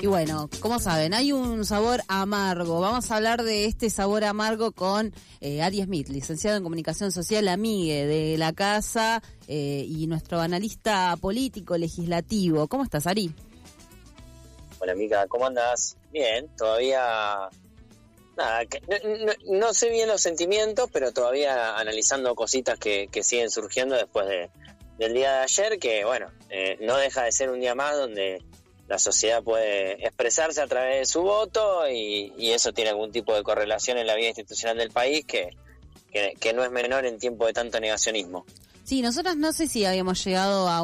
Y bueno, como saben, hay un sabor amargo. Vamos a hablar de este sabor amargo con Ari Smith, licenciado en Comunicación Social, amigue de la casa y nuestro analista político legislativo. ¿Cómo estás, Ari? Hola, amiga, ¿cómo andás? Bien, todavía... Nada, no sé bien los sentimientos, pero todavía analizando cositas que siguen surgiendo después del día de ayer, que bueno, no deja de ser un día más donde la sociedad puede expresarse a través de su voto y eso tiene algún tipo de correlación en la vida institucional del país que no es menor en tiempo de tanto negacionismo. Sí, nosotros no sé si habíamos llegado a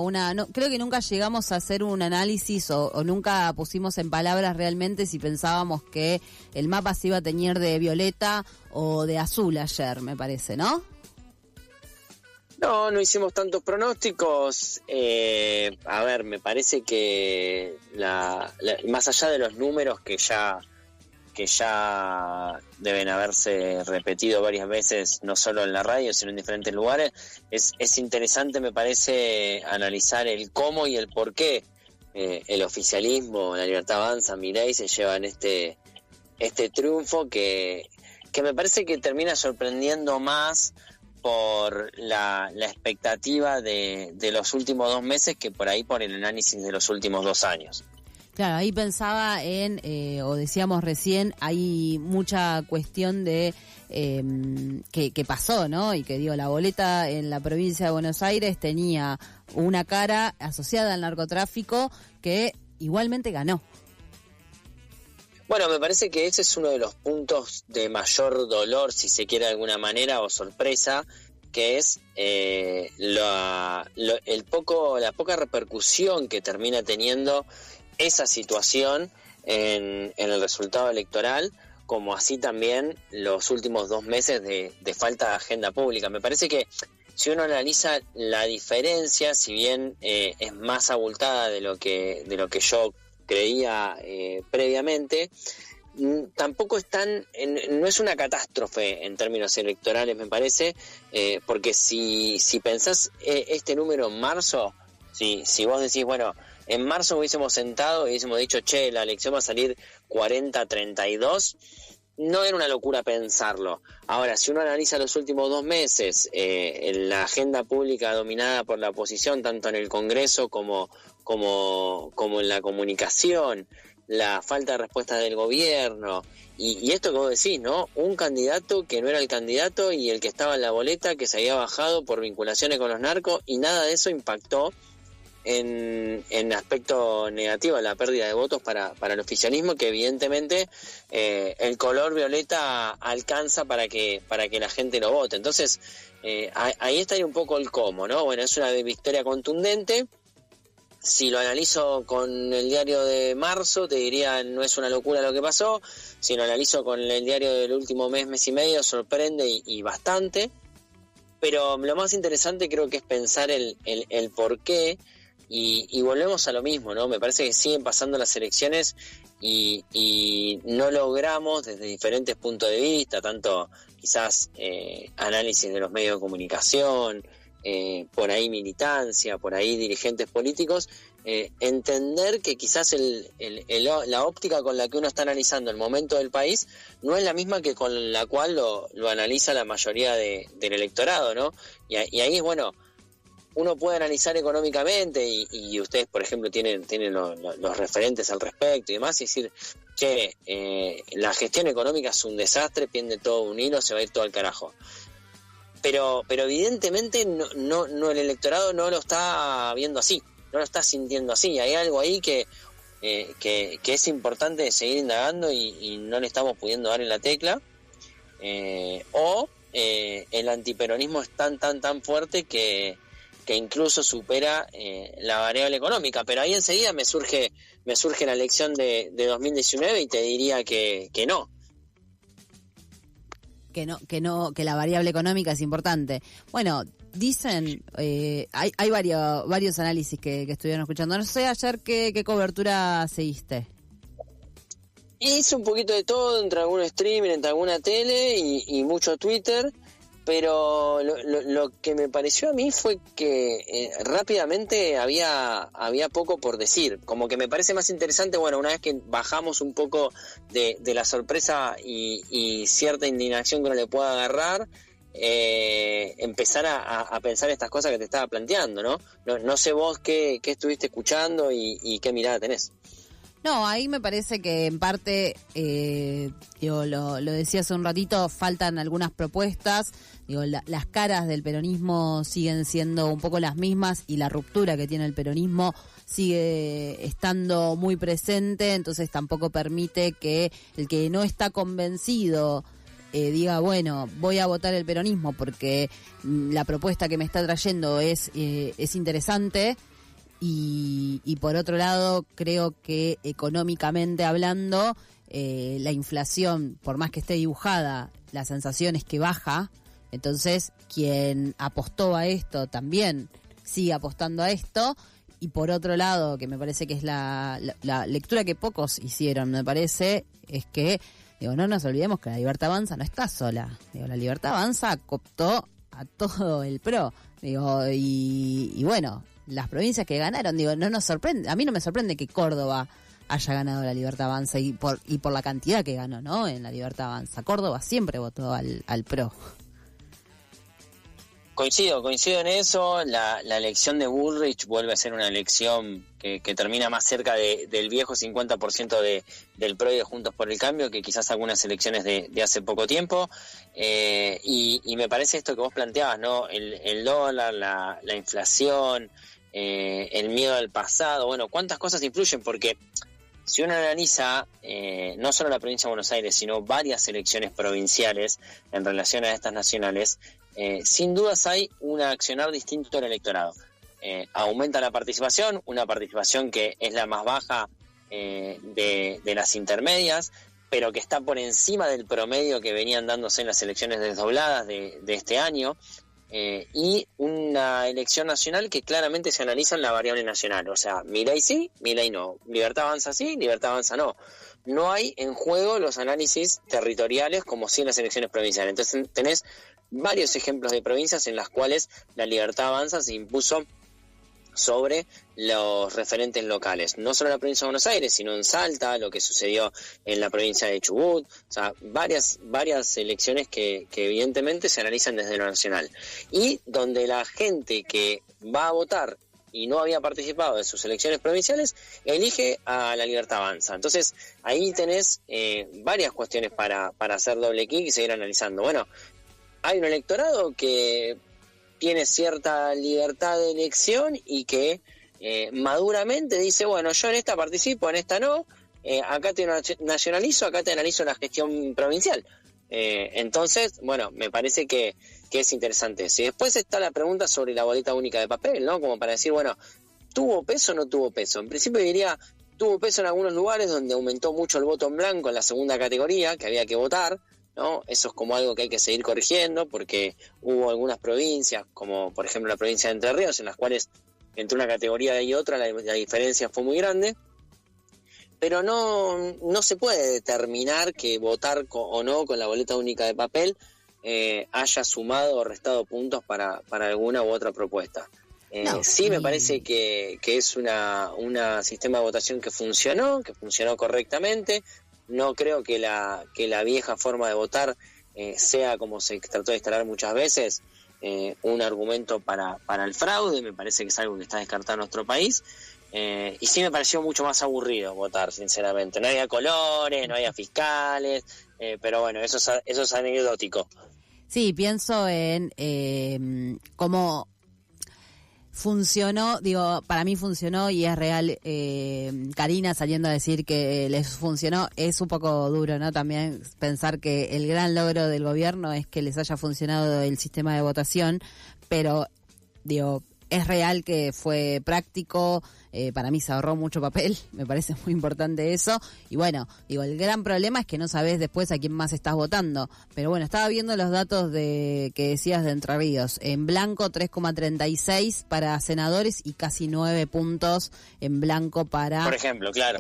creo que nunca llegamos a hacer un análisis o nunca pusimos en palabras realmente si pensábamos que el mapa se iba a teñir de violeta o de azul ayer, me parece, ¿no? No hicimos tantos pronósticos. A ver, me parece que más allá de los números que ya deben haberse repetido varias veces, no solo en la radio, sino en diferentes lugares, es interesante, me parece, analizar el cómo y el por qué el oficialismo, la Libertad Avanza, Milei se llevan este triunfo que me parece que termina sorprendiendo más por la expectativa de los últimos 2 meses que por ahí por el análisis de los últimos 2 años. Claro, ahí pensaba o decíamos recién, hay mucha cuestión de que pasó, ¿no? Y que la boleta en la provincia de Buenos Aires tenía una cara asociada al narcotráfico que igualmente ganó. Bueno, me parece que ese es uno de los puntos de mayor dolor, si se quiere de alguna manera, o sorpresa, que es la poca repercusión que termina teniendo esa situación en el resultado electoral, como así también los últimos 2 meses de falta de agenda pública. Me parece que si uno analiza la diferencia, si bien es más abultada de lo que yo creía previamente, tampoco no es una catástrofe en términos electorales, me parece, porque si pensás este número en marzo, si vos decís, bueno, en marzo hubiésemos sentado y hubiésemos dicho, la elección va a salir 40-32, no era una locura pensarlo. Ahora, si uno analiza los últimos 2 meses, la agenda pública dominada por la oposición, tanto en el Congreso como en la comunicación, la falta de respuesta del gobierno, y esto que vos decís, ¿no? Un candidato que no era el candidato y el que estaba en la boleta que se había bajado por vinculaciones con los narcos, y nada de eso impactó en aspecto negativo, la pérdida de votos para el oficialismo, que evidentemente el color violeta alcanza para que la gente lo vote. Entonces, ahí está un poco el cómo, ¿no? Bueno, es una victoria contundente. Si lo analizo con el diario de marzo, te diría, no es una locura lo que pasó. Si lo analizo con el diario del último mes y medio, sorprende y bastante. Pero lo más interesante creo que es pensar el por qué. Y volvemos a lo mismo, ¿no? Me parece que siguen pasando las elecciones y no logramos desde diferentes puntos de vista, tanto quizás análisis de los medios de comunicación, por ahí militancia, por ahí dirigentes políticos, entender que quizás la óptica con la que uno está analizando el momento del país no es la misma que con la cual lo analiza la mayoría del electorado, ¿no? Y ahí es bueno. Uno puede analizar económicamente y ustedes, por ejemplo, tienen los referentes al respecto y demás, y decir que la gestión económica es un desastre, piende todo un hilo, se va a ir todo al carajo. Pero evidentemente no el electorado no lo está viendo así, no lo está sintiendo así. Hay algo ahí que es importante seguir indagando y no le estamos pudiendo dar en la tecla. El antiperonismo es tan fuerte que incluso supera la variable económica, pero ahí enseguida me surge la elección de 2019 y te diría que no. Que la variable económica es importante. Bueno, dicen, hay varios análisis que estuvieron escuchando. No sé ayer qué cobertura seguiste. Hice un poquito de todo, entre algún streaming, entre alguna tele y mucho Twitter. pero lo que me pareció a mí fue que rápidamente había poco por decir. Como que me parece más interesante, bueno, una vez que bajamos un poco de la sorpresa y cierta indignación que uno le pueda agarrar, empezar a pensar estas cosas que te estaba planteando, ¿no? No sé vos qué estuviste escuchando y qué mirada tenés. No, ahí me parece que en parte, lo decía hace un ratito, faltan algunas propuestas. Las caras del peronismo siguen siendo un poco las mismas y la ruptura que tiene el peronismo sigue estando muy presente, entonces tampoco permite que el que no está convencido diga, bueno, voy a votar el peronismo porque la propuesta que me está trayendo es interesante. Y por otro lado, creo que económicamente hablando, la inflación, por más que esté dibujada, la sensación es que baja. Entonces, quien apostó a esto también sigue apostando a esto. Y por otro lado, que me parece que es la lectura que pocos hicieron, me parece, es que, no nos olvidemos que la Libertad Avanza no está sola. La Libertad Avanza cooptó a todo el PRO. Y bueno, las provincias que ganaron, no nos sorprende, a mí no me sorprende que Córdoba haya ganado la Libertad Avanza y por la cantidad que ganó, ¿no? En la Libertad Avanza. Córdoba siempre votó al PRO. Coincido en eso. La elección de Bullrich vuelve a ser una elección que termina más cerca del viejo 50% del PRO y de Juntos por el Cambio que quizás algunas elecciones de hace poco tiempo. Y me parece esto que vos planteabas, ¿no? El dólar, la inflación, el miedo al pasado. Bueno, ¿cuántas cosas influyen? Porque si uno analiza no solo la provincia de Buenos Aires, sino varias elecciones provinciales en relación a estas nacionales, sin dudas hay un accionar distinto del electorado. Aumenta la participación, una participación que es la más baja de las intermedias, pero que está por encima del promedio que venían dándose en las elecciones desdobladas de este año, y una elección nacional que claramente se analiza en la variable nacional. O sea, Milei sí, Milei no. Libertad Avanza sí, Libertad Avanza no. No hay en juego los análisis territoriales como sí en las elecciones provinciales. Entonces tenés varios ejemplos de provincias en las cuales la Libertad Avanza se impuso sobre los referentes locales, no solo en la provincia de Buenos Aires, sino en Salta, lo que sucedió en la provincia de Chubut, o sea, varias elecciones que evidentemente se analizan desde lo nacional, y donde la gente que va a votar y no había participado en sus elecciones provinciales, elige a la Libertad Avanza. Entonces, ahí tenés varias cuestiones para hacer doble clic y seguir analizando. Bueno, hay un electorado que tiene cierta libertad de elección y que maduramente dice, bueno, yo en esta participo, en esta no, acá te nacionalizo, acá te analizo la gestión provincial. Entonces, bueno, me parece que es interesante eso. Y después está la pregunta sobre la boleta única de papel, ¿no? Como para decir, bueno, ¿tuvo peso o no tuvo peso? En principio diría, tuvo peso en algunos lugares donde aumentó mucho el voto en blanco en la segunda categoría, que había que votar, ¿no? Eso es como algo que hay que seguir corrigiendo, porque hubo algunas provincias, como por ejemplo la provincia de Entre Ríos, en las cuales entre una categoría y otra la diferencia fue muy grande, pero no se puede determinar que votar o no con la boleta única de papel haya sumado o restado puntos para alguna u otra propuesta. Sí me parece que es una sistema de votación que funcionó correctamente. No creo que la vieja forma de votar sea, como se trató de instalar muchas veces, un argumento para el fraude. Me parece que es algo que está descartado en nuestro país. Y sí me pareció mucho más aburrido votar, sinceramente. No había colores, no había fiscales, pero bueno, eso es anecdótico. Sí, pienso en cómo funcionó, para mí funcionó y es real. Karina saliendo a decir que les funcionó, es un poco duro, ¿no? También pensar que el gran logro del gobierno es que les haya funcionado el sistema de votación, pero es real que fue práctico, para mí se ahorró mucho papel, me parece muy importante eso. Y bueno, digo, el gran problema es que no sabés después a quién más estás votando. Pero bueno, estaba viendo los datos que decías de Entre Ríos. En blanco 3,36 para senadores y casi 9 puntos en blanco para... Por ejemplo, claro.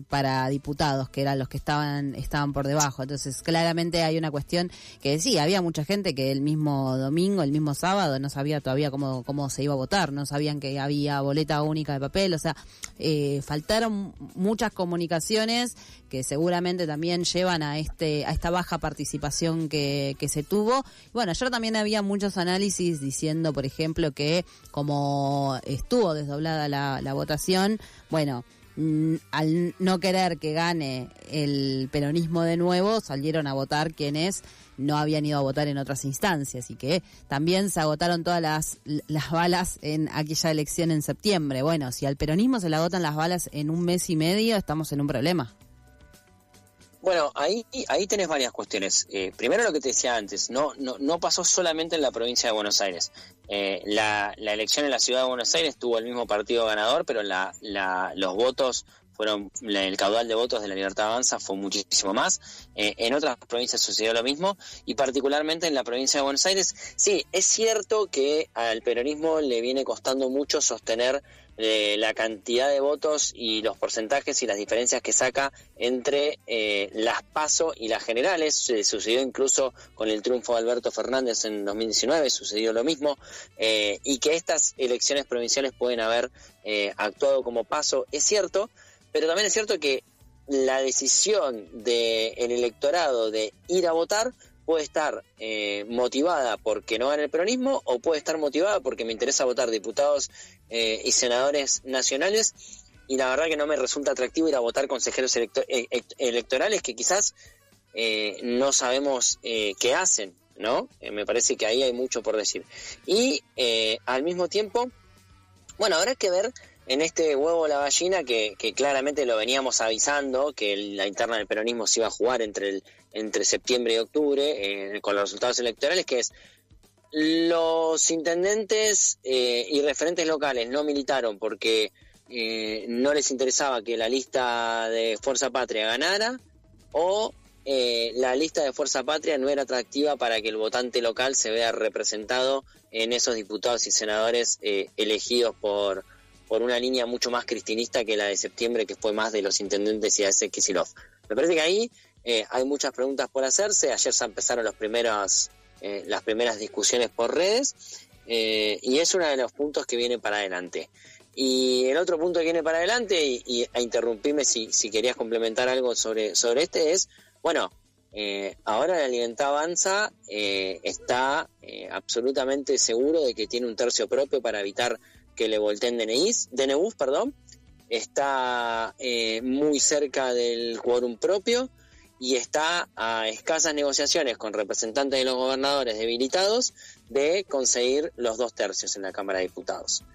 Para diputados, que eran los que estaban por debajo. Entonces, claramente hay una cuestión que sí, había mucha gente que el mismo domingo, el mismo sábado, no sabía todavía cómo se iba a votar, no sabían que había boleta única de papel, o sea, faltaron muchas comunicaciones que seguramente también llevan a esta baja participación que se tuvo. Bueno, ayer también había muchos análisis diciendo, por ejemplo, que como estuvo desdoblada la votación, bueno, al no querer que gane el peronismo de nuevo, salieron a votar quienes no habían ido a votar en otras instancias, y que también se agotaron todas las balas en aquella elección en septiembre. Bueno, si al peronismo se le agotan las balas en un mes y medio, estamos en un problema. Bueno, ahí tenés varias cuestiones. Primero, lo que te decía antes, no pasó solamente en la provincia de Buenos Aires. La elección en la ciudad de Buenos Aires tuvo el mismo partido ganador, pero los votos el caudal de votos de la Libertad Avanza fue muchísimo más. En otras provincias sucedió lo mismo, y particularmente en la provincia de Buenos Aires. Sí, es cierto que al peronismo le viene costando mucho sostener la cantidad de votos y los porcentajes y las diferencias que saca entre las PASO y las generales. Sucedió incluso con el triunfo de Alberto Fernández en 2019, sucedió lo mismo, y que estas elecciones provinciales pueden haber actuado como PASO, es cierto, pero también es cierto que la decisión del electorado de ir a votar puede estar motivada porque no gana el peronismo, o puede estar motivada porque me interesa votar diputados y senadores nacionales, y la verdad que no me resulta atractivo ir a votar consejeros electorales que quizás no sabemos qué hacen, ¿no? Me parece que ahí hay mucho por decir. Y al mismo tiempo, bueno, habrá que ver en este huevo o la gallina que claramente lo veníamos avisando, que la interna del peronismo se iba a jugar entre septiembre y octubre con los resultados electorales, que es: los intendentes y referentes locales no militaron porque no les interesaba que la lista de Fuerza Patria ganara, o la lista de Fuerza Patria no era atractiva para que el votante local se vea representado en esos diputados y senadores elegidos por una línea mucho más cristinista que la de septiembre, que fue más de los intendentes y de ese Kicillof. Me parece que ahí hay muchas preguntas por hacerse. Ayer se empezaron las primeras discusiones por redes, y es uno de los puntos que viene para adelante. Y el otro punto que viene para adelante, y interrumpime si querías complementar algo sobre este, es, bueno, ahora la Libertad Avanza está absolutamente seguro de que tiene un tercio propio para evitar que le volteen DNUs, está muy cerca del quórum propio, y está a escasas negociaciones con representantes de los gobernadores debilitados de conseguir los 2 tercios en la Cámara de Diputados.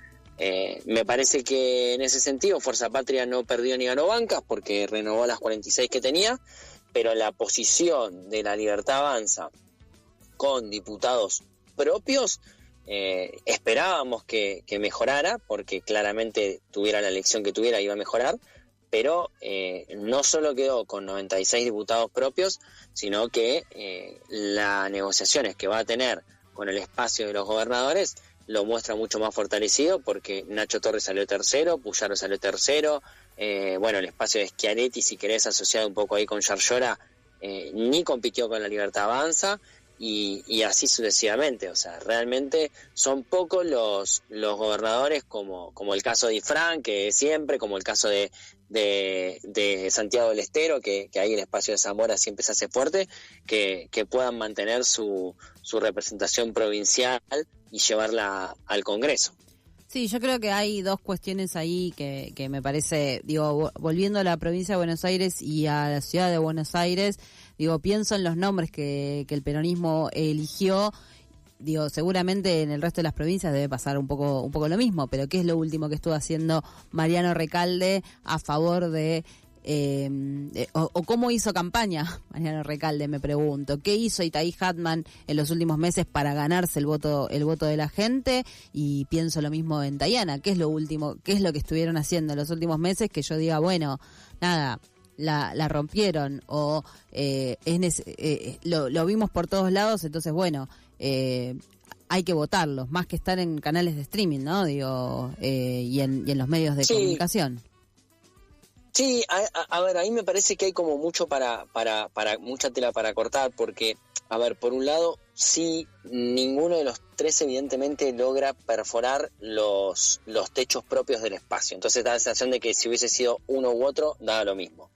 Me parece que en ese sentido Fuerza Patria no perdió ni ganó bancas, porque renovó las 46 que tenía, pero la posición de la Libertad Avanza con diputados propios esperábamos que mejorara, porque claramente tuviera la elección que tuviera iba a mejorar, pero no solo quedó con 96 diputados propios, sino que las negociaciones que va a tener con el espacio de los gobernadores lo muestra mucho más fortalecido, porque Nacho Torres salió tercero, Puyaro salió tercero, bueno, el espacio de Schiaretti, si querés, asociado un poco ahí con Yarlora, ni compitió con la Libertad Avanza, y así sucesivamente. O sea, realmente son pocos los gobernadores, como el caso de Ifrán, que siempre, como el caso de Santiago del Estero, que ahí el espacio de Zamora siempre se hace fuerte, que puedan mantener su representación provincial y llevarla al Congreso. Sí, yo creo que hay dos cuestiones ahí que me parece, digo, volviendo a la provincia de Buenos Aires y a la ciudad de Buenos Aires, digo, pienso en los nombres que el peronismo eligió. Digo, seguramente en el resto de las provincias debe pasar un poco lo mismo, pero ¿qué es lo último que estuvo haciendo Mariano Recalde a favor de o cómo hizo campaña Mariano Recalde, me pregunto. ¿Qué hizo Itay Hatman en los últimos meses para ganarse el voto de la gente? Y pienso lo mismo en Tayana. ¿Qué es lo que estuvieron haciendo en los últimos meses que yo diga, bueno, nada, la rompieron, o lo vimos por todos lados, entonces bueno, hay que votarlos, más que estar en canales de streaming, ¿no? Digo, y en los medios de comunicación. Sí, a ver, ahí me parece que hay como mucho para mucha tela para cortar, porque, a ver, por un lado, sí, ninguno de los tres evidentemente logra perforar los techos propios del espacio. Entonces da la sensación de que si hubiese sido uno u otro, daba lo mismo.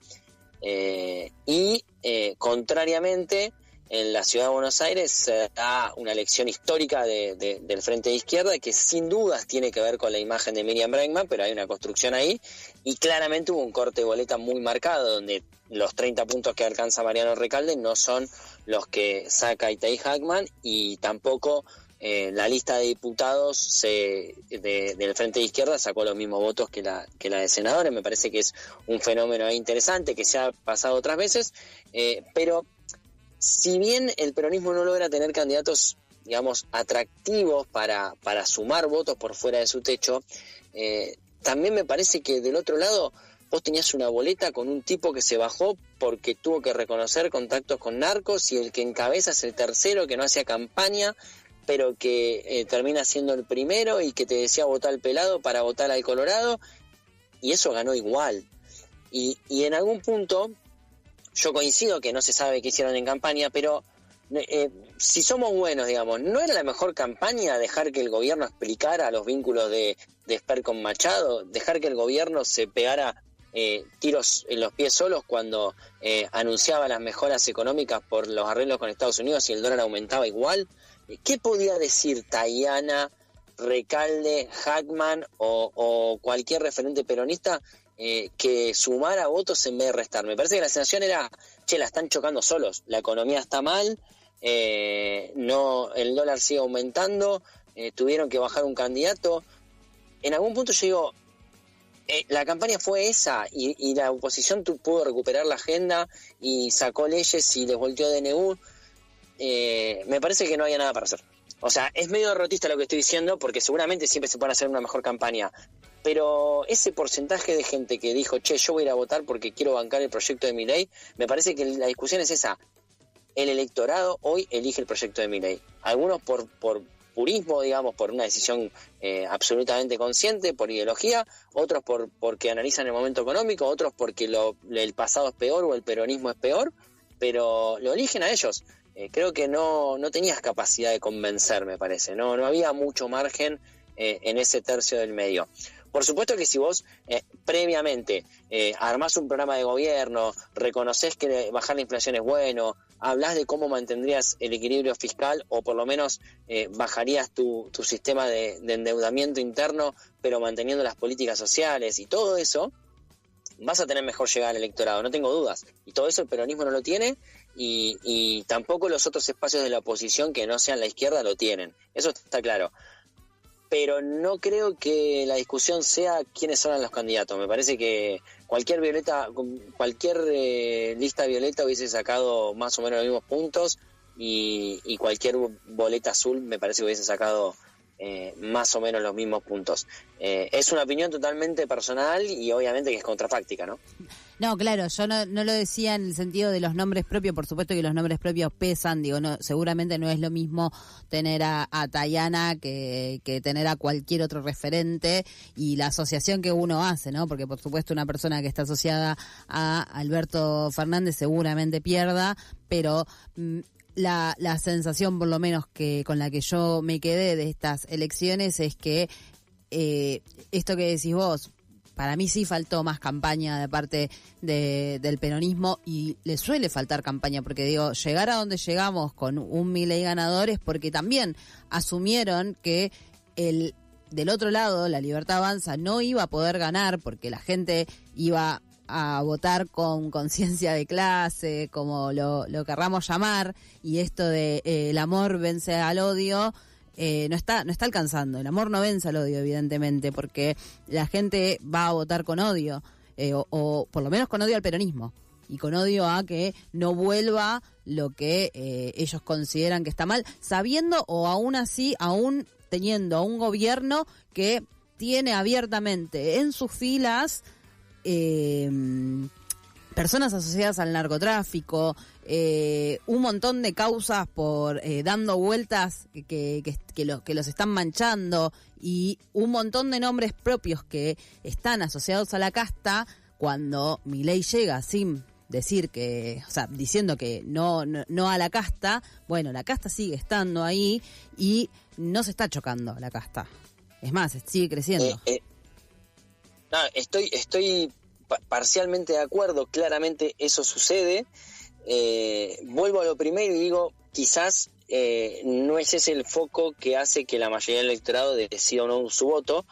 Contrariamente, en la ciudad de Buenos Aires se da una elección histórica del Frente de Izquierda, que sin dudas tiene que ver con la imagen de Miriam Bregman, pero hay una construcción ahí, y claramente hubo un corte de boleta muy marcado, donde los 30 puntos que alcanza Mariano Recalde no son los que saca Itay Hatman, y tampoco la lista de diputados del Frente de Izquierda sacó los mismos votos que la de senadores. Me parece que es un fenómeno interesante que se ha pasado otras veces, pero si bien el peronismo no logra tener candidatos, digamos, atractivos para sumar votos por fuera de su techo, también me parece que del otro lado vos tenías una boleta con un tipo que se bajó porque tuvo que reconocer contactos con narcos, y el que encabeza es el tercero, que no hacía campaña, pero que termina siendo el primero y que te decía votar al pelado para votar al Colorado, y eso ganó igual. Y en algún punto yo coincido que no se sabe qué hicieron en campaña, pero si somos buenos, digamos, ¿no era la mejor campaña dejar que el gobierno explicara los vínculos de Esper con Machado? Dejar que el gobierno se pegara tiros en los pies solos cuando anunciaba las mejoras económicas por los arreglos con Estados Unidos y el dólar aumentaba igual. ¿Qué podía decir Tayana, Recalde, Hatman o cualquier referente peronista que sumara votos en vez de restar? Me parece que la sensación era, la están chocando solos, la economía está mal, no, el dólar sigue aumentando, tuvieron que bajar un candidato. En algún punto yo digo, la campaña fue esa, y la oposición pudo recuperar la agenda y sacó leyes y les volteó DNU. Me parece que no había nada para hacer. O sea, es medio derrotista lo que estoy diciendo, porque seguramente siempre se puede hacer una mejor campaña, pero ese porcentaje de gente que dijo, yo voy a ir a votar porque quiero bancar el proyecto de Milei, me parece que la discusión es esa. El electorado hoy elige el proyecto de Milei. Algunos por purismo, digamos, por una decisión absolutamente consciente, por ideología, otros porque analizan el momento económico, otros porque el pasado es peor o el peronismo es peor, pero lo eligen a ellos. Creo que no tenías capacidad de convencer, me parece. No había mucho margen en ese tercio del medio. Por supuesto que si vos previamente armás un programa de gobierno, reconoces que bajar la inflación es bueno, hablás de cómo mantendrías el equilibrio fiscal, o por lo menos bajarías tu sistema de endeudamiento interno, pero manteniendo las políticas sociales y todo eso, vas a tener mejor llegada al electorado, no tengo dudas. Y todo eso el peronismo no lo tiene, y tampoco los otros espacios de la oposición que no sean la izquierda lo tienen. Eso está claro. Pero no creo que la discusión sea quiénes son los candidatos. Me parece que cualquier lista violeta hubiese sacado más o menos los mismos puntos, y cualquier boleta azul me parece que hubiese sacado más o menos los mismos puntos. Es una opinión totalmente personal y obviamente que es contrafáctica, ¿no? No, claro, yo no lo decía en el sentido de los nombres propios. Por supuesto que los nombres propios pesan, digo, no, seguramente no es lo mismo tener a Tayana que tener a cualquier otro referente, y la asociación que uno hace, ¿no? Porque por supuesto una persona que está asociada a Alberto Fernández seguramente pierda, pero la sensación, por lo menos que con la que yo me quedé de estas elecciones, es que esto que decís vos, para mí sí faltó más campaña de parte del peronismo, y le suele faltar campaña, porque digo, llegar a donde llegamos con un Milei ganador es porque también asumieron que del otro lado, La Libertad Avanza, no iba a poder ganar, porque la gente iba a votar con conciencia de clase, como lo querramos llamar, y esto de el amor vence al odio, no está alcanzando. El amor no vence al odio, evidentemente, porque la gente va a votar con odio. o por lo menos con odio al peronismo y con odio a que no vuelva lo que ellos consideran que está mal, sabiendo o aún así, aún teniendo un gobierno que tiene abiertamente en sus filas personas asociadas al narcotráfico, un montón de causas por dando vueltas que los están manchando y un montón de nombres propios que están asociados a la casta. Cuando Milei llega sin decir que, o sea, diciendo que no a la casta, bueno, la casta sigue estando ahí y no se está chocando la casta. Es más, sigue creciendo. No, estoy parcialmente de acuerdo, claramente eso sucede. Vuelvo a lo primero y digo, quizás no es ese el foco que hace que la mayoría del electorado decida o no su voto.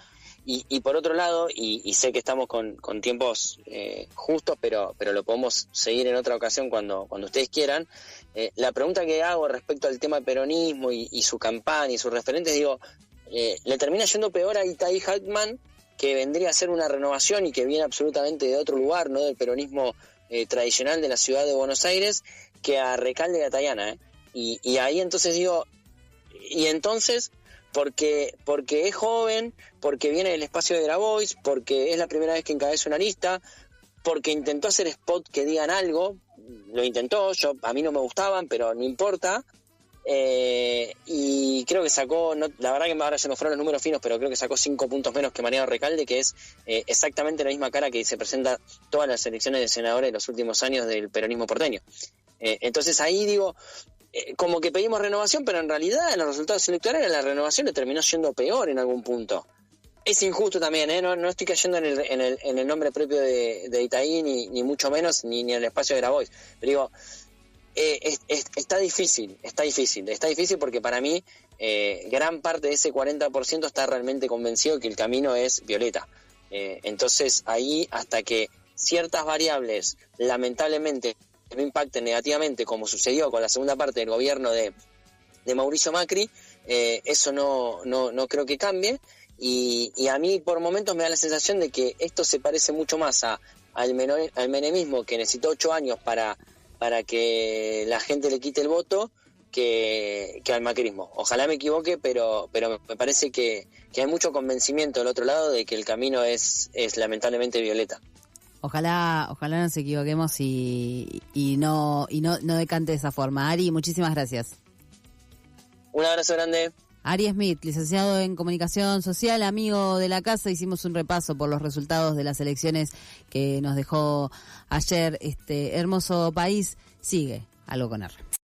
Y por otro lado, y sé que estamos con tiempos justos, pero lo podemos seguir en otra ocasión cuando ustedes quieran. La pregunta que hago respecto al tema del peronismo y su campaña y sus referentes, digo, le termina yendo peor a Itay Hackman, que vendría a ser una renovación y que viene absolutamente de otro lugar, no del peronismo tradicional de la ciudad de Buenos Aires, que a Recalde y a Tayana. Y ahí entonces digo, y entonces, porque es joven, porque viene del espacio de Grabois, porque es la primera vez que encabeza una lista, porque intentó hacer spot que digan algo, lo intentó, a mí no me gustaban, pero no importa. Y creo que sacó, la verdad que ahora se me fueron los números finos, pero creo que sacó 5 puntos menos que Mariano Recalde, que es exactamente la misma cara que se presenta todas las elecciones de senadores de los últimos años del peronismo porteño. Entonces ahí digo, como que pedimos renovación, pero en realidad en los resultados electorales la renovación le terminó siendo peor en algún punto. Es injusto también, no estoy cayendo en el nombre propio de Itaí, ni mucho menos, ni en el espacio de Grabois, pero digo, está difícil porque para mí gran parte de ese 40% está realmente convencido que el camino es Violeta. Entonces ahí, hasta que ciertas variables lamentablemente no impacten negativamente, como sucedió con la segunda parte del gobierno de Mauricio Macri, eso no creo que cambie. Y a mí por momentos me da la sensación de que esto se parece mucho más al menemismo, que necesitó 8 años para que la gente le quite el voto, que al macrismo. Ojalá me equivoque, pero me parece que hay mucho convencimiento del otro lado de que el camino es lamentablemente Violeta. Ojalá nos equivoquemos y no decante de esa forma. Ari, muchísimas gracias. Un abrazo grande. Ari Smith, licenciado en Comunicación Social, amigo de la casa. Hicimos un repaso por los resultados de las elecciones que nos dejó ayer este hermoso país. Sigue Algo con R.